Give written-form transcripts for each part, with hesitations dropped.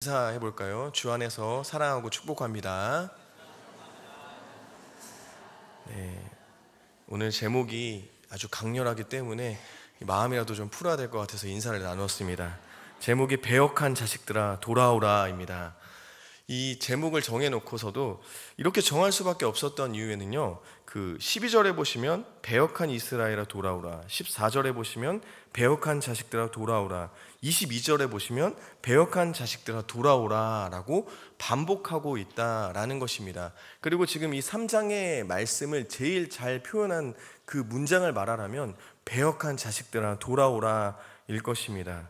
인사해 볼까요? 주 안에서 사랑하고 축복합니다. 네, 오늘 제목이 아주 강렬하기 때문에 마음이라도 좀 풀어야 될 것 같아서 인사를 나눴습니다. 제목이 배역한 자식들아 돌아오라입니다. 이 제목을 정해놓고서도 이렇게 정할 수밖에 없었던 이유에는요, 그 12절에 보시면 배역한 이스라엘아 돌아오라, 14절에 보시면 배역한 자식들아 돌아오라, 22절에 보시면 배역한 자식들아 돌아오라 라고 반복하고 있다라는 것입니다. 그리고 지금 이 3장의 말씀을 제일 잘 표현한 그 문장을 말하라면 배역한 자식들아 돌아오라 일 것입니다.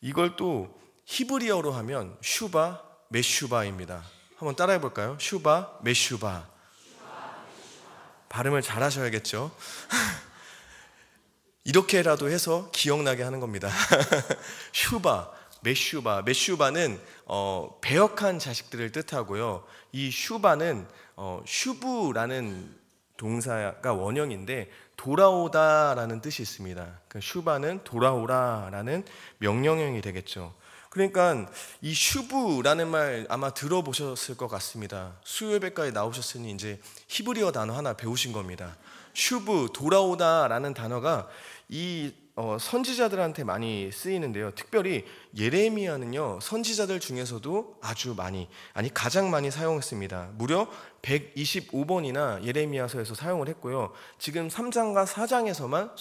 이걸 또 히브리어로 하면 슈바 메슈바입니다. 한번 따라해 볼까요? 슈바 메슈바. 발음을 잘 하셔야겠죠. 이렇게라도 해서 기억나게 하는 겁니다. 슈바 메슈바. 메슈바는 배역한 자식들을 뜻하고요. 이 슈바는 슈브라는 동사가 원형인데 돌아오다라는 뜻이 있습니다. 그 슈바는 돌아오라라는 명령형이 되겠죠. 그러니까 이 슈브라는 말 아마 들어보셨을 것 같습니다. 수요예배까지 나오셨으니 이제 히브리어 단어 하나 배우신 겁니다. 슈브, 돌아오다라는 단어가 이 선지자들한테 많이 쓰이는데요. 특별히 예레미야는요, 선지자들 중에서도 아주 많이, 아니 가장 많이 사용했습니다. 무려 125번이나 예레미야서에서 사용을 했고요. 지금 3장과 4장에서만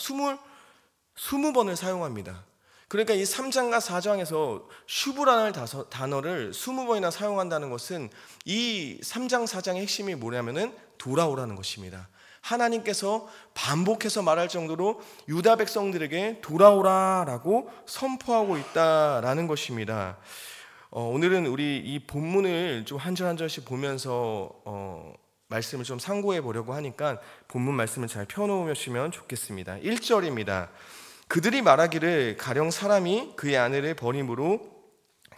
20번을 사용합니다. 그러니까 이 3장과 4장에서 슈브라는 단어를 20번이나 사용한다는 것은 이 3장 4장의 핵심이 뭐냐면은 돌아오라는 것입니다. 하나님께서 반복해서 말할 정도로 유다 백성들에게 돌아오라라고 선포하고 있다라는 것입니다. 오늘은 우리 이 본문을 좀 한 절 한 절씩 보면서 말씀을 좀 상고해 보려고 하니까 본문 말씀을 잘 펴놓으시면 좋겠습니다. 1절입니다. 그들이 말하기를 가령 사람이 그의 아내를 버림으로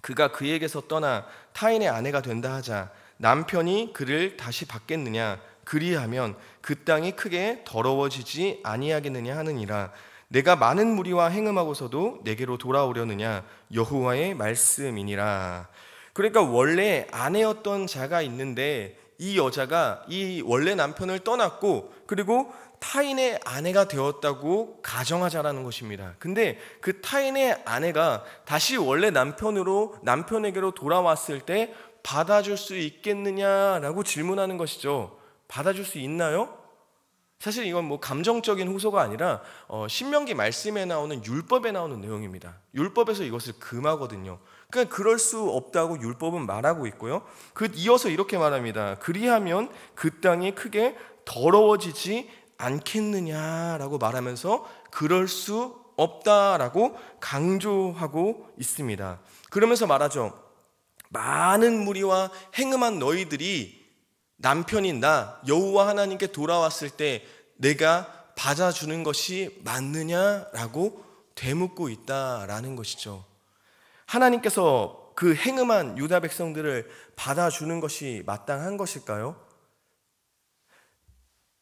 그가 그에게서 떠나 타인의 아내가 된다 하자 남편이 그를 다시 받겠느냐? 그리하면 그 땅이 크게 더러워지지 아니하겠느냐 하느니라. 내가 많은 무리와 행음하고서도 내게로 돌아오려느냐? 여호와의 말씀이니라. 그러니까 원래 아내였던 자가 있는데 이 여자가 이 원래 남편을 떠났고 그리고 타인의 아내가 되었다고 가정하자라는 것입니다. 근데 그 타인의 아내가 다시 원래 남편에게로 돌아왔을 때 받아줄 수 있겠느냐라고 질문하는 것이죠. 받아줄 수 있나요? 사실 이건 뭐 감정적인 호소가 아니라 신명기 말씀에 나오는 율법에 나오는 내용입니다. 율법에서 이것을 금하거든요. 그러니까 그럴 수 없다고 율법은 말하고 있고요. 이어서 이렇게 말합니다. 그리하면 그 땅이 크게 더러워지지 않겠느냐라고 말하면서 그럴 수 없다라고 강조하고 있습니다. 그러면서 말하죠. 많은 무리와 행음한 너희들이 남편인 나 여호와 하나님께 돌아왔을 때 내가 받아주는 것이 맞느냐라고 되묻고 있다라는 것이죠. 하나님께서 그 행음한 유다 백성들을 받아주는 것이 마땅한 것일까요?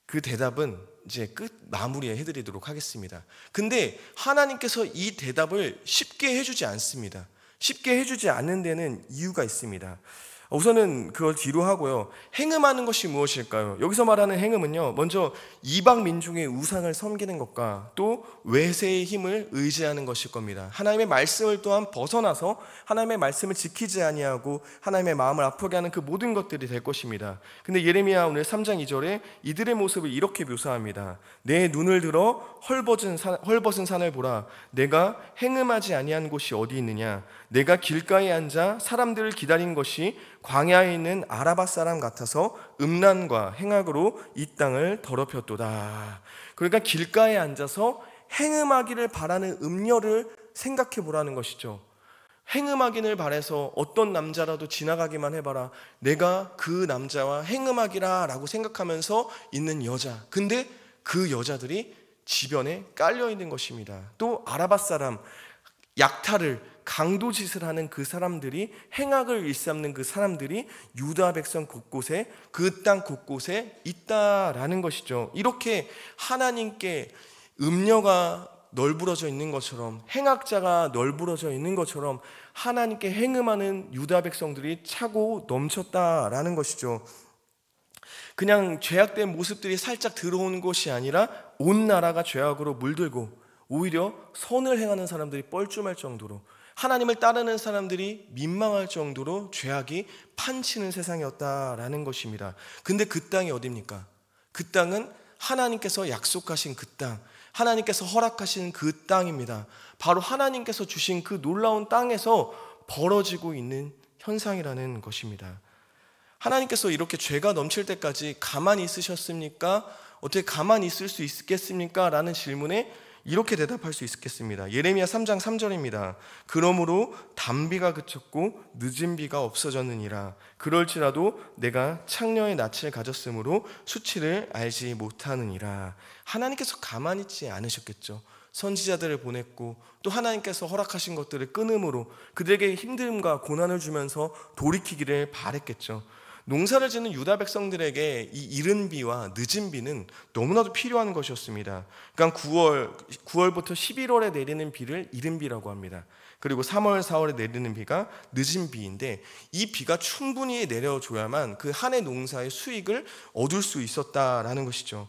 그 대답은 이제 끝 마무리에 해드리도록 하겠습니다. 근데 하나님께서 이 대답을 쉽게 해주지 않습니다. 쉽게 해주지 않는 데는 이유가 있습니다. 우선은 그걸 뒤로 하고요. 행음하는 것이 무엇일까요? 여기서 말하는 행음은요, 먼저 이방 민중의 우상을 섬기는 것과 또 외세의 힘을 의지하는 것일 겁니다. 하나님의 말씀을 또한 벗어나서 하나님의 말씀을 지키지 아니하고 하나님의 마음을 아프게 하는 그 모든 것들이 될 것입니다. 근데 예레미야 오늘 3장 2절에 이들의 모습을 이렇게 묘사합니다. 내 눈을 들어 헐벗은 산을 보라. 내가 행음하지 아니한 곳이 어디 있느냐? 내가 길가에 앉아 사람들을 기다린 것이 광야에 있는 아라바 사람 같아서 음란과 행악으로 이 땅을 더럽혔도다. 그러니까 길가에 앉아서 행음하기를 바라는 음녀를 생각해 보라는 것이죠. 행음하기를 바라서 어떤 남자라도 지나가기만 해봐라. 내가 그 남자와 행음하기라 라고 생각하면서 있는 여자. 근데 그 여자들이 지변에 깔려 있는 것입니다. 또 아라바 사람, 약탈을 강도짓을 하는 그 사람들이, 행악을 일삼는 그 사람들이 유다 백성 곳곳에, 그 땅 곳곳에 있다라는 것이죠. 이렇게 하나님께 음녀가 널브러져 있는 것처럼, 행악자가 널브러져 있는 것처럼 하나님께 행음하는 유다 백성들이 차고 넘쳤다라는 것이죠. 그냥 죄악된 모습들이 살짝 들어오는 것이 아니라 온 나라가 죄악으로 물들고 오히려 선을 행하는 사람들이 뻘쭘할 정도로, 하나님을 따르는 사람들이 민망할 정도로 죄악이 판치는 세상이었다라는 것입니다. 근데 그 땅이 어디입니까? 그 땅은 하나님께서 약속하신 그 땅, 하나님께서 허락하신 그 땅입니다. 바로 하나님께서 주신 그 놀라운 땅에서 벌어지고 있는 현상이라는 것입니다. 하나님께서 이렇게 죄가 넘칠 때까지 가만히 있으셨습니까? 어떻게 가만히 있을 수 있겠습니까? 라는 질문에 이렇게 대답할 수 있겠습니다. 예레미야 3장 3절입니다. 그러므로 단비가 그쳤고 늦은 비가 없어졌느니라. 그럴지라도 내가 창녀의 낯을 가졌으므로 수치를 알지 못하느니라. 하나님께서 가만히 있지 않으셨겠죠. 선지자들을 보냈고 또 하나님께서 허락하신 것들을 끊음으로 그들에게 힘듦과 고난을 주면서 돌이키기를 바랬겠죠. 농사를 짓는 유다 백성들에게 이 이른 비와 늦은 비는 너무나도 필요한 것이었습니다. 그러니까 9월부터 11월에 내리는 비를 이른 비라고 합니다. 그리고 3월, 4월에 내리는 비가 늦은 비인데, 이 비가 충분히 내려줘야만 그 한 해 농사의 수익을 얻을 수 있었다라는 것이죠.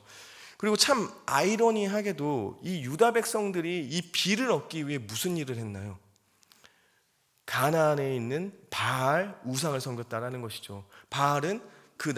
그리고 참 아이러니하게도 이 유다 백성들이 이 비를 얻기 위해 무슨 일을 했나요? 가나안에 있는 바알 우상을 섬겼다라는 것이죠. 바알은 그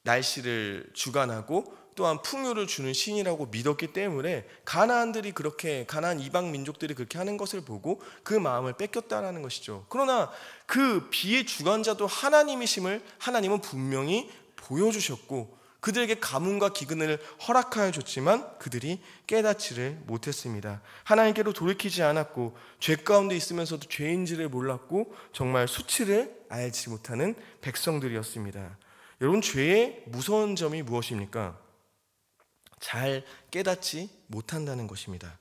날씨를 주관하고 또한 풍요를 주는 신이라고 믿었기 때문에 가나안들이 그렇게, 가나안 이방 민족들이 그렇게 하는 것을 보고 그 마음을 뺏겼다라는 것이죠. 그러나 그 비의 주관자도 하나님이심을 하나님은 분명히 보여주셨고 그들에게 가뭄과 기근을 허락하여 줬지만 그들이 깨닫지를 못했습니다. 하나님께로 돌이키지 않았고 죄 가운데 있으면서도 죄인지를 몰랐고 정말 수치를 알지 못하는 백성들이었습니다. 여러분, 죄의 무서운 점이 무엇입니까? 잘 깨닫지 못한다는 것입니다.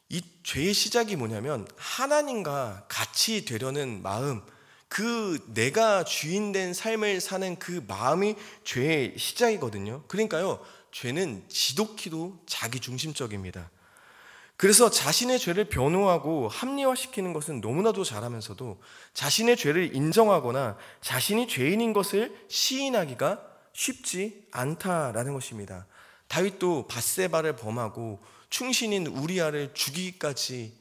이 죄의 시작이 뭐냐면 하나님과 같이 되려는 마음, 그 내가 주인된 삶을 사는 그 마음이 죄의 시작이거든요. 그러니까요, 죄는 지독히도 자기중심적입니다. 그래서 자신의 죄를 변호하고 합리화시키는 것은 너무나도 잘하면서도 자신의 죄를 인정하거나 자신이 죄인인 것을 시인하기가 쉽지 않다라는 것입니다. 다윗도 밧세바를 범하고 충신인 우리아를 죽게까지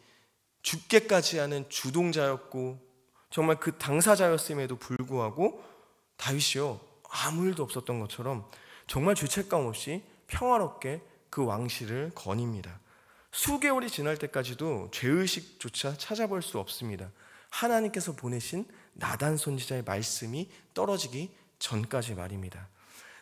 하는 주동자였고 정말 그 당사자였음에도 불구하고 다윗이요, 아무 일도 없었던 것처럼 정말 죄책감 없이 평화롭게 그 왕실을 거닙니다. 수개월이 지날 때까지도 죄의식조차 찾아볼 수 없습니다. 하나님께서 보내신 나단 선지자의 말씀이 떨어지기 전까지 말입니다.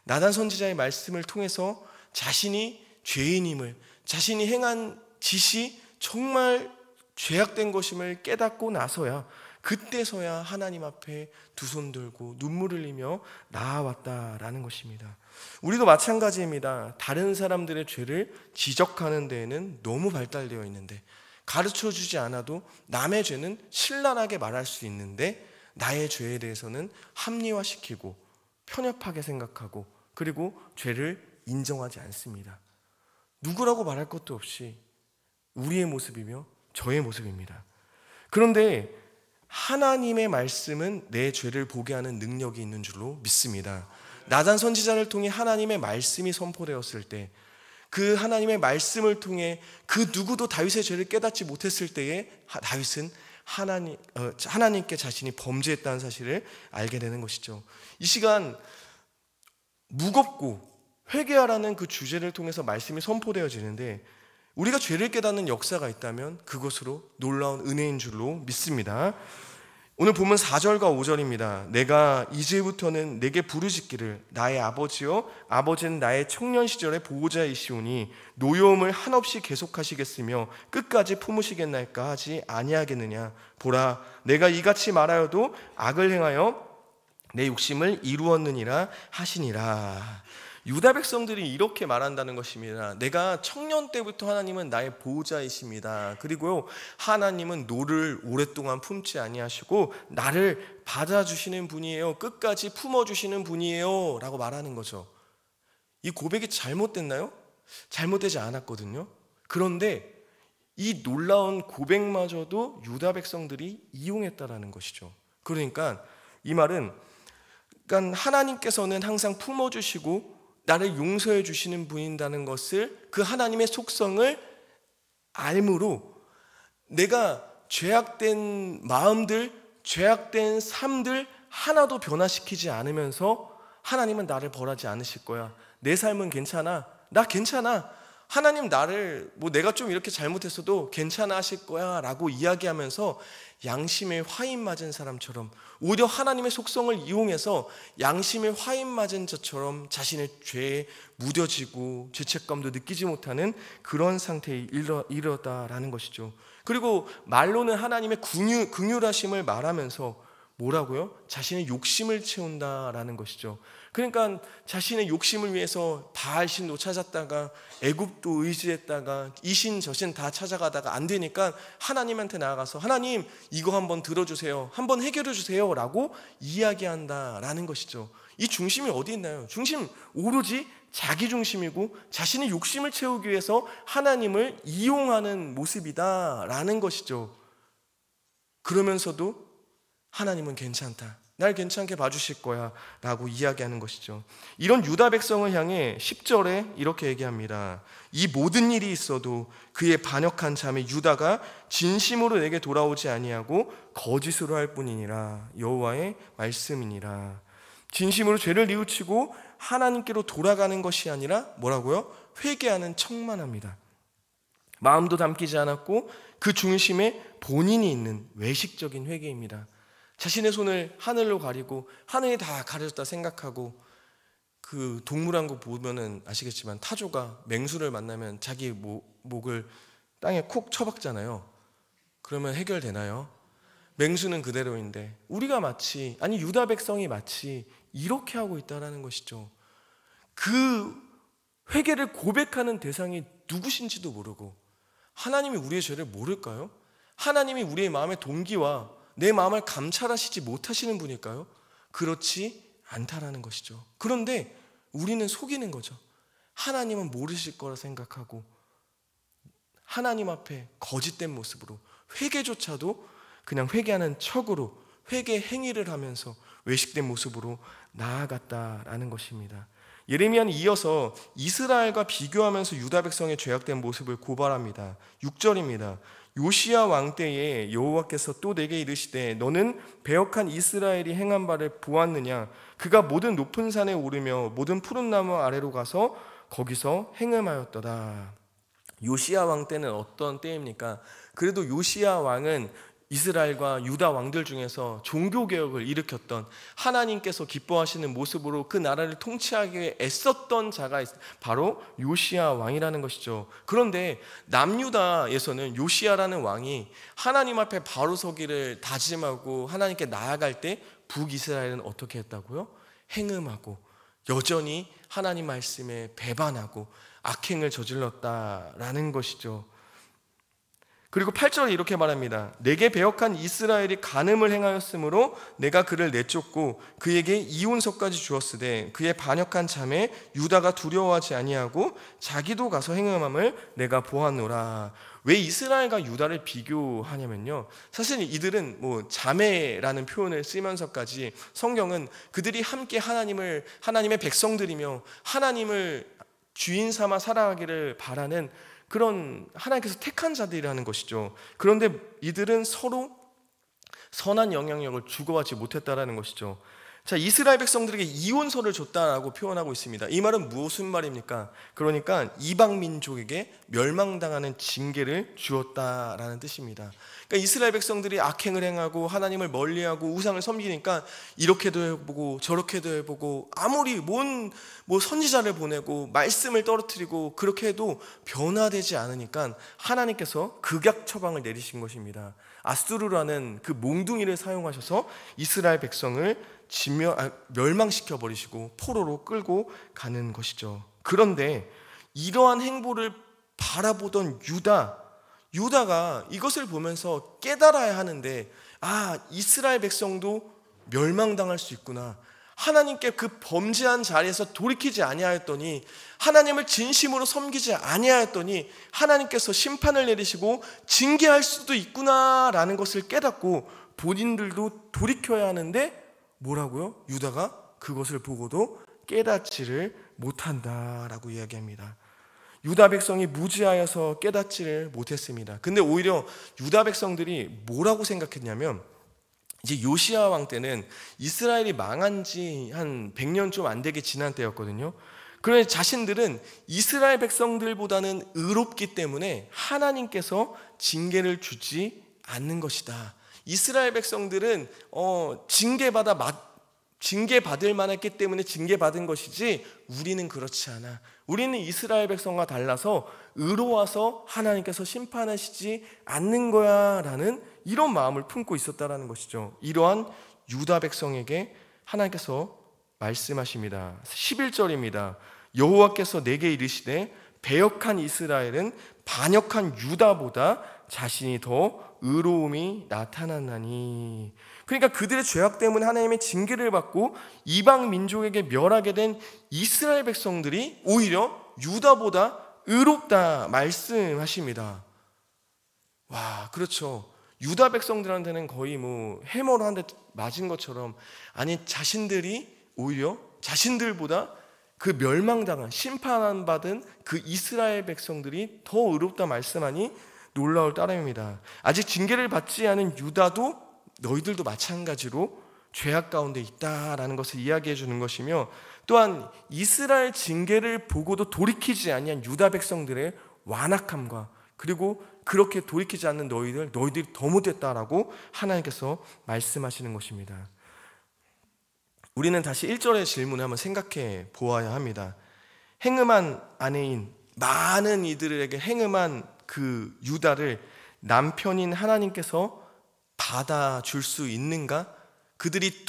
나단 선지자의 말씀을 통해서 자신이 죄인임을, 자신이 행한 짓이 정말 죄악된 것임을 깨닫고 나서야, 그때서야 하나님 앞에 두 손 들고 눈물 흘리며 나아왔다라는 것입니다. 우리도 마찬가지입니다. 다른 사람들의 죄를 지적하는 데에는 너무 발달되어 있는데, 가르쳐주지 않아도 남의 죄는 신랄하게 말할 수 있는데 나의 죄에 대해서는 합리화시키고 편협하게 생각하고 그리고 죄를 인정하지 않습니다. 누구라고 말할 것도 없이 우리의 모습이며 저의 모습입니다. 그런데 하나님의 말씀은 내 죄를 보게 하는 능력이 있는 줄로 믿습니다. 나단 선지자를 통해 하나님의 말씀이 선포되었을 때, 그 하나님의 말씀을 통해 그 누구도 다윗의 죄를 깨닫지 못했을 때에 다윗은 하나님께 자신이 범죄했다는 사실을 알게 되는 것이죠. 이 시간 무겁고 회개하라는 그 주제를 통해서 말씀이 선포되어지는데, 우리가 죄를 깨닫는 역사가 있다면 그것으로 놀라운 은혜인 줄로 믿습니다. 오늘 본문 4절과 5절입니다. 내가 이제부터는 내게 부르짖기를 나의 아버지여, 아버지는 나의 청년 시절의 보호자이시오니 노여움을 한없이 계속하시겠으며 끝까지 품으시겠나이까 하지 아니하겠느냐. 보라, 내가 이같이 말하여도 악을 행하여 내 욕심을 이루었느니라 하시니라. 유다 백성들이 이렇게 말한다는 것입니다. 내가 청년 때부터 하나님은 나의 보호자이십니다. 그리고요, 하나님은 노를 오랫동안 품지 아니하시고 나를 받아주시는 분이에요. 끝까지 품어주시는 분이에요 라고 말하는 거죠. 이 고백이 잘못됐나요? 잘못되지 않았거든요. 그런데 이 놀라운 고백마저도 유다 백성들이 이용했다라는 것이죠. 그러니까 이 말은, 그러니까 하나님께서는 항상 품어주시고 나를 용서해 주시는 분이라는 것을, 그 하나님의 속성을 알므로 내가 죄악된 마음들, 죄악된 삶들 하나도 변화시키지 않으면서 하나님은 나를 벌하지 않으실 거야. 내 삶은 괜찮아. 나 괜찮아. 하나님 나를 내가 좀 이렇게 잘못했어도 괜찮아 하실 거야 라고 이야기하면서 양심에 화인 맞은 사람처럼, 오히려 하나님의 속성을 이용해서 양심에 화인 맞은 자처럼 자신의 죄에 무뎌지고 죄책감도 느끼지 못하는 그런 상태에 이르렀다라는 것이죠. 그리고 말로는 하나님의 긍휼하심을 말하면서 뭐라고요? 자신의 욕심을 채운다라는 것이죠. 그러니까 자신의 욕심을 위해서 바알신도 찾았다가 애굽도 의지했다가 이신 저신 다 찾아가다가 안 되니까 하나님한테 나아가서 하나님 이거 한번 들어주세요, 한번 해결해 주세요 라고 이야기한다라는 것이죠. 이 중심이 어디 있나요? 중심 오로지 자기 중심이고 자신의 욕심을 채우기 위해서 하나님을 이용하는 모습이다라는 것이죠. 그러면서도 하나님은 괜찮다, 날 괜찮게 봐주실 거야 라고 이야기하는 것이죠. 이런 유다 백성을 향해 10절에 이렇게 얘기합니다. 이 모든 일이 있어도 그의 반역한 자매 유다가 진심으로 내게 돌아오지 아니하고 거짓으로 할 뿐이니라. 여호와의 말씀이니라. 진심으로 죄를 뉘우치고 하나님께로 돌아가는 것이 아니라 뭐라고요? 회개하는 척만 합니다. 마음도 담기지 않았고 그 중심에 본인이 있는 외식적인 회개입니다. 자신의 손을 하늘로 가리고 하늘이 다 가려졌다 생각하고, 그 동물왕국 보면은 아시겠지만 타조가 맹수를 만나면 자기 목을 땅에 콕 쳐박잖아요. 그러면 해결되나요? 맹수는 그대로인데 우리가 마치, 아니 유다 백성이 마치 이렇게 하고 있다라는 것이죠. 그 회개를 고백하는 대상이 누구신지도 모르고, 하나님이 우리의 죄를 모를까요? 하나님이 우리의 마음의 동기와 내 마음을 감찰하시지 못하시는 분일까요? 그렇지 않다라는 것이죠. 그런데 우리는 속이는 거죠. 하나님은 모르실 거라 생각하고 하나님 앞에 거짓된 모습으로, 회개조차도 그냥 회개하는 척으로 회개 행위를 하면서 외식된 모습으로 나아갔다라는 것입니다. 예레미야는 이어서 이스라엘과 비교하면서 유다 백성의 죄악된 모습을 고발합니다. 6절입니다. 요시야 왕 때에 여호와께서 또 내게 이르시되 너는 배역한 이스라엘이 행한 바를 보았느냐? 그가 모든 높은 산에 오르며 모든 푸른 나무 아래로 가서 거기서 행음하였더라. 요시야 왕 때는 어떤 때입니까? 그래도 요시야 왕은 이스라엘과 유다 왕들 중에서 종교개혁을 일으켰던, 하나님께서 기뻐하시는 모습으로 그 나라를 통치하기 위해 애썼던 자가 바로 요시야 왕이라는 것이죠. 그런데 남유다에서는 요시야라는 왕이 하나님 앞에 바로 서기를 다짐하고 하나님께 나아갈 때 북이스라엘은 어떻게 했다고요? 행음하고 여전히 하나님 말씀에 배반하고 악행을 저질렀다라는 것이죠. 그리고 8절에 이렇게 말합니다. 내게 배역한 이스라엘이 간음을 행하였으므로 내가 그를 내쫓고 그에게 이혼서까지 주었으되 그의 반역한 자매 유다가 두려워하지 아니하고 자기도 가서 행음함을 내가 보았노라. 왜 이스라엘과 유다를 비교하냐면요, 사실 이들은 자매라는 표현을 쓰면서까지 성경은 그들이 함께 하나님의 백성들이며 하나님을 주인 삼아 살아가기를 바라는 그런 하나님께서 택한 자들이라는 것이죠. 그런데 이들은 서로 선한 영향력을 주고받지 못했다라는 것이죠. 자, 이스라엘 백성들에게 이혼서를 줬다라고 표현하고 있습니다. 이 말은 무슨 말입니까? 그러니까 이방 민족에게 멸망당하는 징계를 주었다라는 뜻입니다. 그러니까 이스라엘 백성들이 악행을 행하고 하나님을 멀리하고 우상을 섬기니까 이렇게도 해보고 저렇게도 해보고 아무리 선지자를 보내고 말씀을 떨어뜨리고 그렇게 해도 변화되지 않으니까 하나님께서 극약 처방을 내리신 것입니다. 아수르라는 그 몽둥이를 사용하셔서 이스라엘 백성을 멸망시켜 버리시고 포로로 끌고 가는 것이죠. 그런데 이러한 행보를 바라보던 유다가 이것을 보면서 깨달아야 하는데, 이스라엘 백성도 멸망당할 수 있구나, 하나님께 그 범죄한 자리에서 돌이키지 아니하였더니, 하나님을 진심으로 섬기지 아니하였더니 하나님께서 심판을 내리시고 징계할 수도 있구나라는 것을 깨닫고 본인들도 돌이켜야 하는데 뭐라고요? 유다가 그것을 보고도 깨닫지를 못한다라고 이야기합니다. 유다 백성이 무지하여서 깨닫지를 못했습니다. 근데 오히려 유다 백성들이 뭐라고 생각했냐면, 이제 요시야 왕 때는 이스라엘이 망한 지 한 100년 좀 안 되게 지난 때였거든요. 그런데 자신들은 이스라엘 백성들보다는 의롭기 때문에 하나님께서 징계를 주지 않는 것이다. 이스라엘 백성들은 징계받을 만했기 때문에 징계받은 것이지 우리는 그렇지 않아. 우리는 이스라엘 백성과 달라서 의로워서 하나님께서 심판하시지 않는 거야 라는 이런 마음을 품고 있었다는 것이죠. 이러한 유다 백성에게 하나님께서 말씀하십니다. 11절입니다. 여호와께서 내게 이르시되 배역한 이스라엘은 반역한 유다보다 자신이 더 의로움이 나타났나니. 그러니까 그들의 죄악 때문에 하나님의 징계를 받고 이방 민족에게 멸하게 된 이스라엘 백성들이 오히려 유다보다 의롭다 말씀하십니다. 와, 그렇죠. 유다 백성들한테는 거의 뭐 해머로 한 대 맞은 것처럼, 아니 자신들이 오히려 자신들보다 그 멸망당한 심판받은 그 이스라엘 백성들이 더 의롭다 말씀하니 놀라울 따름입니다. 아직 징계를 받지 않은 유다도 너희들도 마찬가지로 죄악 가운데 있다라는 것을 이야기해 주는 것이며, 또한 이스라엘 징계를 보고도 돌이키지 아니한 유다 백성들의 완악함과, 그리고 그렇게 돌이키지 않는 너희들이 더 못됐다라고 하나님께서 말씀하시는 것입니다. 우리는 다시 1절의 질문을 한번 생각해 보아야 합니다. 행음한 아내인 많은 이들에게 행음한 그 유다를 남편인 하나님께서 받아줄 수 있는가? 그들이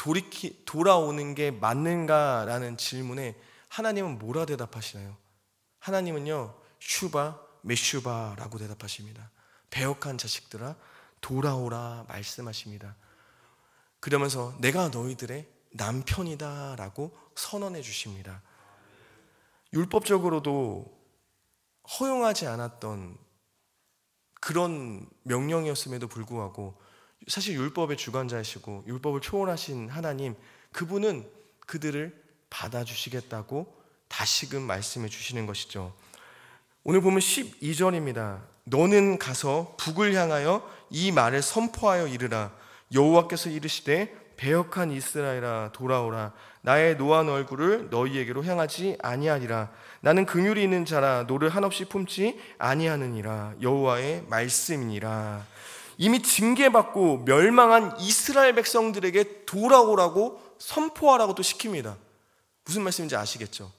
돌아오는 게 맞는가라는 질문에 하나님은 뭐라 대답하시나요? 하나님은요, 슈바 메슈바라고 대답하십니다. 배역한 자식들아 돌아오라 말씀하십니다. 그러면서 내가 너희들의 남편이다라고 선언해 주십니다. 율법적으로도 허용하지 않았던 그런 명령이었음에도 불구하고, 사실 율법의 주관자이시고 율법을 초월하신 하나님, 그분은 그들을 받아주시겠다고 다시금 말씀해 주시는 것이죠. 오늘 보면 12절입니다. 너는 가서 북을 향하여 이 말을 선포하여 이르라. 여호와께서 이르시되 배역한 이스라엘아 돌아오라. 나의 노한 얼굴을 너희에게로 향하지 아니하리라. 나는 긍휼이 있는 자라 노를 한없이 품지 아니하느니라. 여호와의 말씀이니라. 이미 징계받고 멸망한 이스라엘 백성들에게 돌아오라고 선포하라고 또 시킵니다. 무슨 말씀인지 아시겠죠?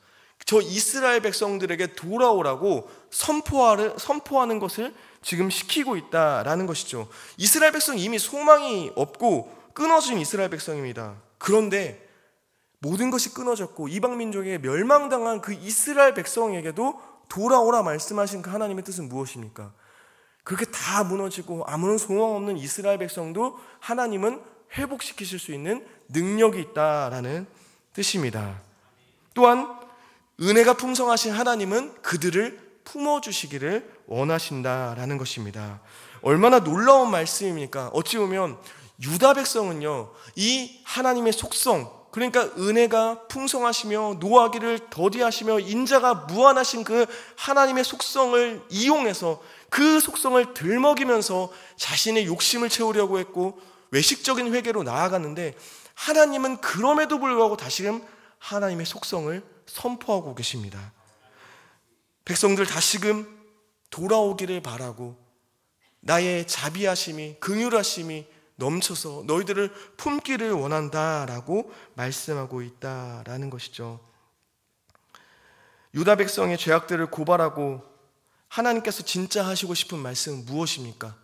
저 이스라엘 백성들에게 돌아오라고 선포하는 것을 지금 시키고 있다라는 것이죠. 이스라엘 백성이 이미 소망이 없고 끊어진 이스라엘 백성입니다. 그런데 모든 것이 끊어졌고 이방 민족에게 멸망당한 그 이스라엘 백성에게도 돌아오라 말씀하신 그 하나님의 뜻은 무엇입니까? 그렇게 다 무너지고 아무런 소망 없는 이스라엘 백성도 하나님은 회복시키실 수 있는 능력이 있다라는 뜻입니다. 또한 은혜가 풍성하신 하나님은 그들을 품어주시기를 원하신다라는 것입니다. 얼마나 놀라운 말씀입니까? 어찌 보면 유다 백성은요, 이 하나님의 속성, 그러니까 은혜가 풍성하시며 노하기를 더디하시며 인자가 무한하신 그 하나님의 속성을 이용해서 그 속성을 들먹이면서 자신의 욕심을 채우려고 했고 외식적인 회개로 나아갔는데, 하나님은 그럼에도 불구하고 다시금 하나님의 속성을 선포하고 계십니다. 백성들 다시금 돌아오기를 바라고 나의 자비하심이 긍휼하심이 넘쳐서 너희들을 품기를 원한다라고 말씀하고 있다라는 것이죠. 유다 백성의 죄악들을 고발하고 하나님께서 진짜 하시고 싶은 말씀은 무엇입니까?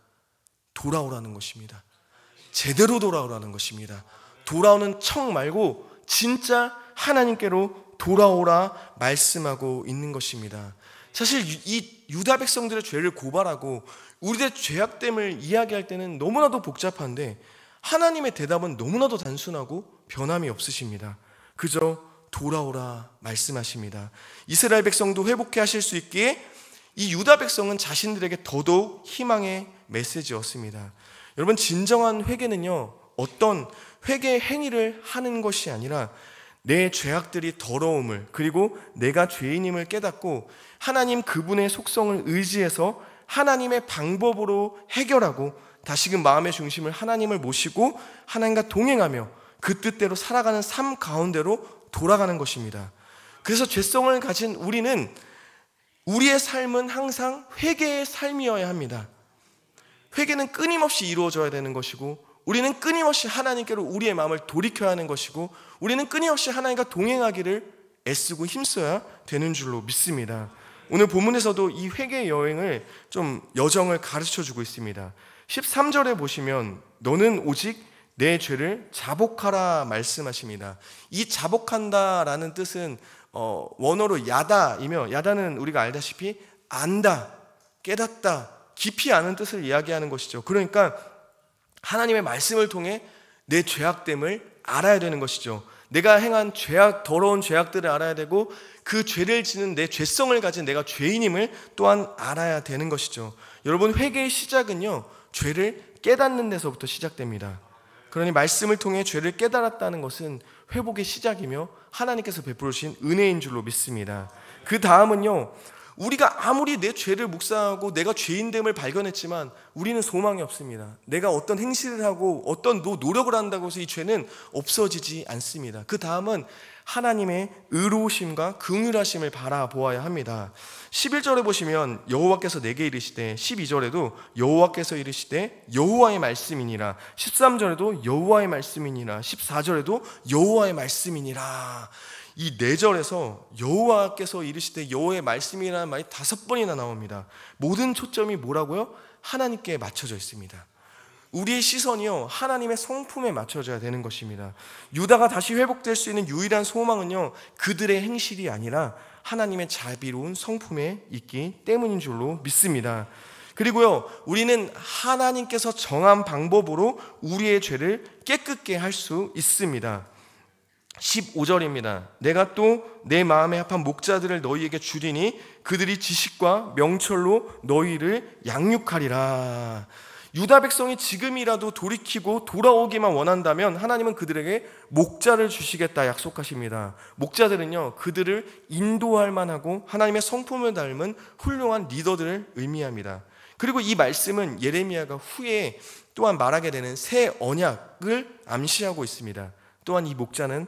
돌아오라는 것입니다. 제대로 돌아오라는 것입니다. 돌아오는 척 말고 진짜 하나님께로 돌아오라 말씀하고 있는 것입니다. 사실 이 유다 백성들의 죄를 고발하고 우리들의 죄악됨을 이야기할 때는 너무나도 복잡한데, 하나님의 대답은 너무나도 단순하고 변함이 없으십니다. 그저 돌아오라 말씀하십니다. 이스라엘 백성도 회복해 하실 수 있기에 이 유다 백성은 자신들에게 더더욱 희망의 메시지였습니다. 여러분, 진정한 회개는요, 어떤 회개 행위를 하는 것이 아니라 내 죄악들이 더러움을, 그리고 내가 죄인임을 깨닫고 하나님 그분의 속성을 의지해서 하나님의 방법으로 해결하고 다시금 마음의 중심을 하나님을 모시고 하나님과 동행하며 그 뜻대로 살아가는 삶 가운데로 돌아가는 것입니다. 그래서 죄성을 가진 우리는 우리의 삶은 항상 회개의 삶이어야 합니다. 회개는 끊임없이 이루어져야 되는 것이고, 우리는 끊임없이 하나님께로 우리의 마음을 돌이켜야 하는 것이고, 우리는 끊임없이 하나님과 동행하기를 애쓰고 힘써야 되는 줄로 믿습니다. 오늘 본문에서도 이 회개의 여행을 좀 여정을 가르쳐주고 있습니다. 13절에 보시면 너는 오직 내 죄를 자복하라 말씀하십니다. 이 자복한다라는 뜻은 원어로 야다이며, 야다는 우리가 알다시피 안다, 깨닫다, 깊이 아는 뜻을 이야기하는 것이죠. 그러니까 하나님의 말씀을 통해 내 죄악됨을 알아야 되는 것이죠. 내가 행한 죄악, 더러운 죄악들을 알아야 되고 그 죄를 지는 내 죄성을 가진 내가 죄인임을 또한 알아야 되는 것이죠. 여러분, 회개의 시작은요, 죄를 깨닫는 데서부터 시작됩니다. 그러니 말씀을 통해 죄를 깨달았다는 것은 회복의 시작이며 하나님께서 베풀으신 은혜인 줄로 믿습니다. 그 다음은요, 우리가 아무리 내 죄를 묵상하고 내가 죄인됨을 발견했지만 우리는 소망이 없습니다. 내가 어떤 행실을 하고 어떤 노력을 한다고 해서 이 죄는 없어지지 않습니다. 그 다음은 하나님의 의로우심과 긍휼하심을 바라보아야 합니다. 11절에 보시면 여호와께서 내게 이르시되, 12절에도 여호와께서 이르시되 여호와의 말씀이니라, 13절에도 여호와의 말씀이니라, 14절에도 여호와의 말씀이니라. 이 4절에서 여호와께서 이르시되 여호와의 말씀이라는 말이 5번이나 나옵니다. 모든 초점이 뭐라고요? 하나님께 맞춰져 있습니다. 우리의 시선이요, 하나님의 성품에 맞춰져야 되는 것입니다. 유다가 다시 회복될 수 있는 유일한 소망은요, 그들의 행실이 아니라 하나님의 자비로운 성품에 있기 때문인 줄로 믿습니다. 그리고요, 우리는 하나님께서 정한 방법으로 우리의 죄를 깨끗게 할 수 있습니다. 15절입니다. 내가 또 내 마음에 합한 목자들을 너희에게 주리니 그들이 지식과 명철로 너희를 양육하리라. 유다 백성이 지금이라도 돌이키고 돌아오기만 원한다면 하나님은 그들에게 목자를 주시겠다 약속하십니다. 목자들은요, 그들을 인도할 만하고 하나님의 성품을 닮은 훌륭한 리더들을 의미합니다. 그리고 이 말씀은 예레미야가 후에 또한 말하게 되는 새 언약을 암시하고 있습니다. 또한 이 목자는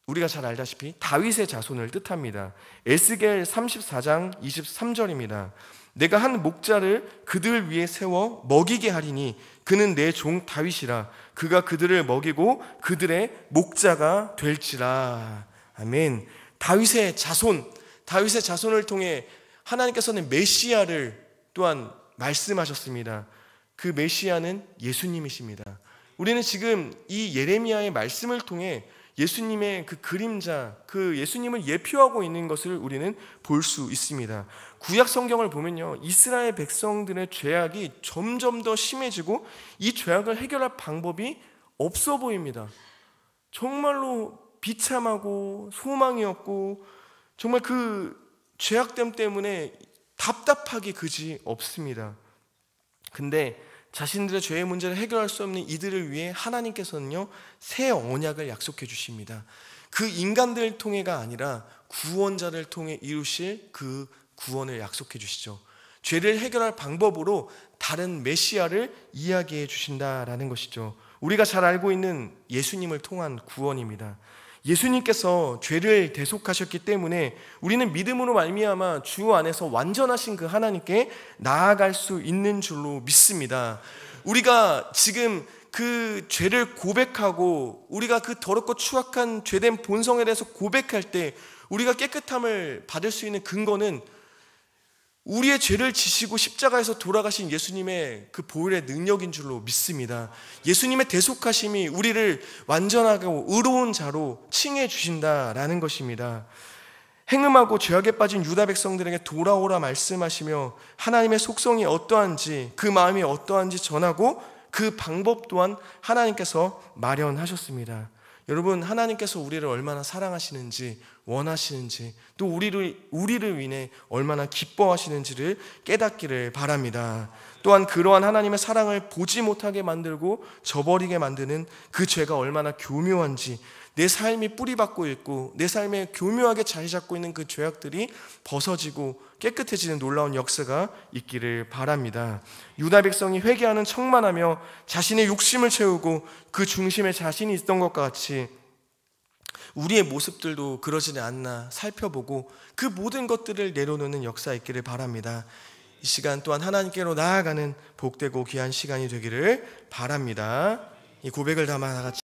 우리가 잘 알다시피 다윗의 자손을 뜻합니다. 에스겔 34장 23절입니다. 내가 한 목자를 그들 위에 세워 먹이게 하리니 그는 내 종 다윗이라. 그가 그들을 먹이고 그들의 목자가 될지라. 아멘. 다윗의 자손을 통해 하나님께서는 메시아를 또한 말씀하셨습니다. 그 메시아는 예수님이십니다. 우리는 지금 이 예레미야의 말씀을 통해 예수님의 그 그림자, 그 예수님을 예표하고 있는 것을 우리는 볼 수 있습니다. 구약 성경을 보면요, 이스라엘 백성들의 죄악이 점점 더 심해지고 이 죄악을 해결할 방법이 없어 보입니다. 정말로 비참하고 소망이 없고 정말 그 죄악됨 때문에 답답하기 그지 없습니다. 근데 자신들의 죄의 문제를 해결할 수 없는 이들을 위해 하나님께서는요, 새 언약을 약속해 주십니다. 그 인간들을 통해가 아니라 구원자를 통해 이루실 그 구원을 약속해 주시죠. 죄를 해결할 방법으로 다른 메시아를 이야기해 주신다라는 것이죠. 우리가 잘 알고 있는 예수님을 통한 구원입니다. 예수님께서 죄를 대속하셨기 때문에 우리는 믿음으로 말미암아 주 안에서 완전하신 그 하나님께 나아갈 수 있는 줄로 믿습니다. 우리가 지금 그 죄를 고백하고 우리가 그 더럽고 추악한 죄된 본성에 대해서 고백할 때 우리가 깨끗함을 받을 수 있는 근거는 우리의 죄를 지시고 십자가에서 돌아가신 예수님의 그 보혈의 능력인 줄로 믿습니다. 예수님의 대속하심이 우리를 완전하고 의로운 자로 칭해 주신다라는 것입니다. 행음하고 죄악에 빠진 유다 백성들에게 돌아오라 말씀하시며 하나님의 속성이 어떠한지, 그 마음이 어떠한지 전하고 그 방법 또한 하나님께서 마련하셨습니다. 여러분, 하나님께서 우리를 얼마나 사랑하시는지, 원하시는지, 또 우리를 위해 얼마나 기뻐하시는지를 깨닫기를 바랍니다. 또한 그러한 하나님의 사랑을 보지 못하게 만들고 저버리게 만드는 그 죄가 얼마나 교묘한지, 내 삶이 뿌리박고 있고 내 삶에 교묘하게 자리 잡고 있는 그 죄악들이 벗어지고 깨끗해지는 놀라운 역사가 있기를 바랍니다. 유다 백성이 회개하는 척만 하며 자신의 욕심을 채우고 그 중심에 자신이 있던 것과 같이 우리의 모습들도 그러지는 않나 살펴보고 그 모든 것들을 내려놓는 역사 있기를 바랍니다. 이 시간 또한 하나님께로 나아가는 복되고 귀한 시간이 되기를 바랍니다. 이 고백을 담아 다 같이